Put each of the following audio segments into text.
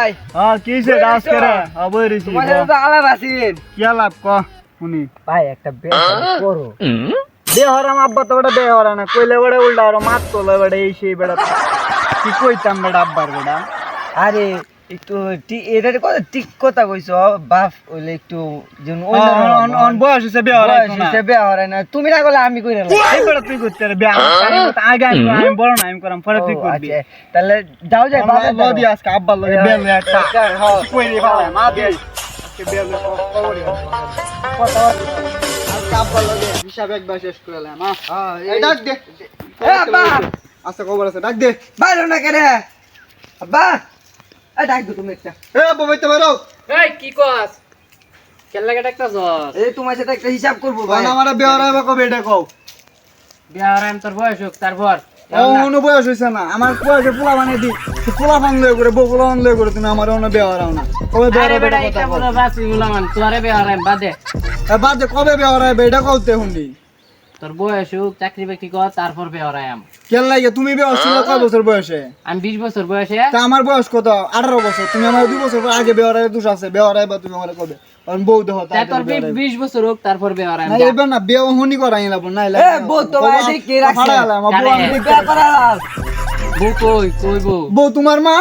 ভাই কি হইছে ডাস করে অবই রিসি তোমার সাথে তো আলাপ আছেন কি আলাপ ক শুনি ভাই একটা বিয়ে করো বেহরাম আব্বা তো বড় বেহরা না কইলে বড় উল্টা আর মাত তোলে বড় এই সেই বড় কি কইতাম বড় আব্বার বড় আরে একটু এটা কথা ঠিক কথা কইছো বাপ হইলে একটু যেন অন বয়স হইছে বেহরা না বিয়ে হয় না তুমি না করলে আমি কইরা এই বড় তুই করতে রে বিয়া আগে আমি বড় না আমি করাম পরে তুই করবি তাহলে যাও যাই বাবা লদি আজকে আব্বার লগে বেল একটা কই রে ভাই মা দে আজকে বেল কথা আজকে আব্বার লগে হিসাব একবার শেষ করলাম হ্যাঁ এই ডাক দে এ আব্বা আচ্ছা খবর আছে ডাক দে বাইরে না কেন আব্বা এই ডাক দে তুমি একটা এ বইতে বাইরো এই কি কস কেন লাগে ডাকতাছস এই তোমার সাথে একটা হিসাব করব ভাই আমারে বেহরা কবে এটা কও বিয়ারাম তোর বয়স হোক তারপর অন্য বয়স হইছে না আমার বয়সে পোলা বানিয়ে দি পোলা বান লয়ে করে বগুলা বান লয়ে করে তুমি আমার অন্য বেহরাও না কবে আরে বেহরা বেটা কথা এটা কও বড় বাসি গুলামান তোরে বিয়ারাম বাদে বাদে কবে বেহরা এটা কওতে হুন্ডি তোর বয়স হোক চাকরি বাকরি কর তারপর বিয়ারাম কেন লাগে তুমি বেহর ছিল কয় বছর বয়সে আমি 20 বছর বয়সে তা আমার বয়স কত 18 বছর তুমি আমার 2 বছর আগে বেহরায় দোষ আছে বেহরায় বা তুমি আমার কবে কারণ বউ দেহ তা তোর 20 বছর হোক তারপর বিয়ারাম না এবার না বেও হুনি করাই না না এ বউ তো ভাই দেখি রাখছে আমার বউ আমি বিয়ে করালাম বউ কই কই বউ বউ তোমার মা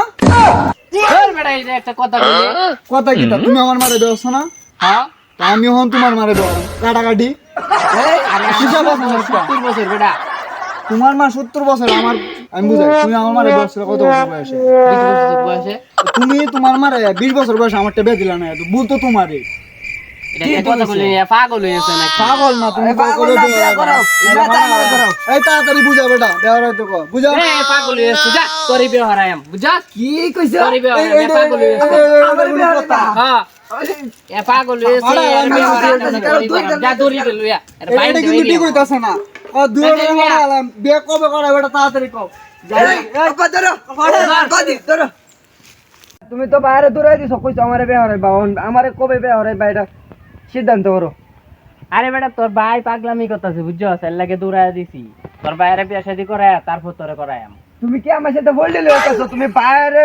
তোর বেটা এই যে একটা কথা বলি কথা কি তা তুমি আমার মারে বেওছ না হ্যাঁ তা আমি হন তোমার মারে বেও কাটাকাটি আরে হিসাব আছে না একটা। 70 বছর বেটা তোমার মা 70 বছর আমার আমি বুঝাই তুমি আমার মারে বেওছ কত বছর বয়সে 20 বছর বয়সে তুমি তোমার মারে 20 বছর বয়সে আমারটা বে দিলা না তো ভুল তো তোমারই এটা কথা বলি পাগল হইছে নাকি পাগল না তুমি পাগল না, বিয়ে করাও। বিয়ে তাড়াতাড়ি করাও। এই তাড়াতাড়ি বুঝা বেটা বেওরা তো কো বুঝা এ পাগল হইছে যা তোর বিয়ারাম বুঝাস কি কইছো তোর বিয়ারাম পাগল হইছে আমার বিয়ে কথা হ্যাঁ এ পাগল হইছে যা দৌড়ি গেল ইয়া এটা বাইরে এটা কিন্তু ঠিক হইতাছে না ও দুই বড়ালাম বে কবে করা বেটা তাড়াতাড়ি কও আব্বা ধরো কদি ধরো তুমি তো বাইরে দূরে দিছো কইছো আমারে বিয়ে হরাই বা আমারে কবে বিয়ে হরাই বা এটা সিদ্ধান্ত করো আরে বেটা তোর ভাই পাগলামি করতেছে বুঝছস এর লাগে দৌড়ায় দিছি তোর ভাইয়ের বিয়া শাদি করায় তারপর তোরে করায়াম তুমি কি আমার সাথে বলডি লইতাছো তুমি বাইরে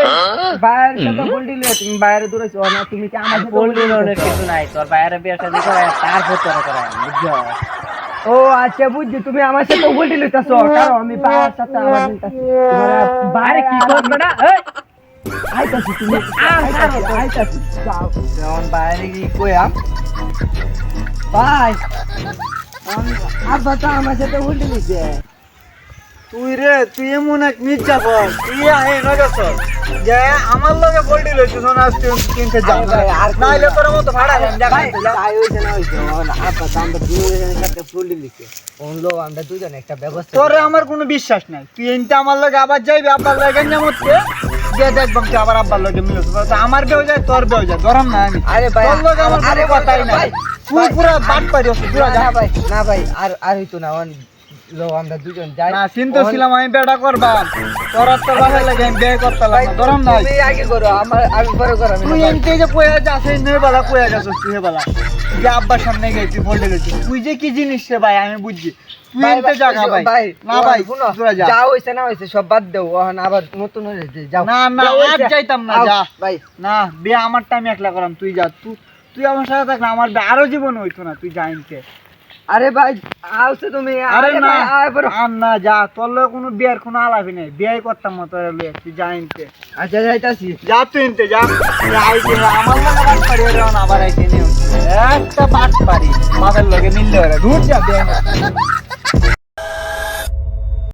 বাইরে সাথে বলডি লই তুমি বাইরে দূরেছো না তুমি কি আমার সাথে বললি লোনের কিছু নাই তোর ভাইয়ের বিয়া শাদি করায় তারপর তোরে করায়াম বুঝছস ও আচ্ছা বুঝছি তুমি আমার সাথে বলডি লইতাছো কারণ আমি বাইরের সাথে আমার নিতাছি আরে কি কর বেটা এই আইতাছি তুমি আইতাছি যাও যখন বাইরে কি কইয়াম ভাই আব্বা তো আমার সাথে বলডি লইছে তুই এমন এক মির্জাফর তুই আহে নগছ যে আমার লগে বলডি লইছিস না আজকে কিনতে যাও নাইলে তোর মতো ভাড়া দেন যা ভাই তাই হইছে না হইছে আব্বা তো আমরা দুজনের সাথে বলডি লইছে ওনলো আমরা দুজন একটা ব্যবস্থা তোরে আমার কোনো বিশ্বাস নাই তুই এনটা আমার লগে আবার যাইবি আব্বার লগে জামতে যে দেখবাম তুই আবার আব্বার লগে মিলছ তো আমার বেও যায় তোর বেও যায় ধরম না আমি আরে ভাই তোর লগে আমার আরে কোনো কথাই নাই তুই পুরো বাট পারিস পুরো যা না ভাই না ভাই আর হইতো না লো আমরা দুজন যাই না চিন্তা ছিলাম আমি বেটা করবা তোর তো ভালো লাগে আমি বিয়ে করতে লাগা ধরম নাই তুমি আগে করো আমি পরে করো তুই এনতে যে কইয়া যাস এই নয় বালা কইয়া গেছিস তুই বালা যে আব্বার সামনে গেছি বলতে গেছি তুই যে কি জিনিস রে ভাই আমি বুঝছি তুই এনতে জায়গা ভাই না ভাই তোরা যা যা হইছে না হইছে সব বাদ দেও ওখানে আবার নতুন হইছে যাও না না আজ যাইতাম না যা ভাই না বিয়ে আমার টাইম একলা করাম তুই যা তুই আমার সাথে থাক না আমার আরো জীবন হইতো না তুই জাইনকে আরে ভাই আউছে তুমি আরে না আয় পড়ো আর না যা তোর লগে কোনো বিয়ের কোনো আলাপই নাই বিয়ে করতাম না তোর লগে তুই জাইনকে আচ্ছা যাইতাছি যা তুই এনতে যা আইতে আমার লগে বাট পারি রে আবার আইতে নিও একটা বাট পারি মাথার লগে নিলে রে দূর যা বিয়ে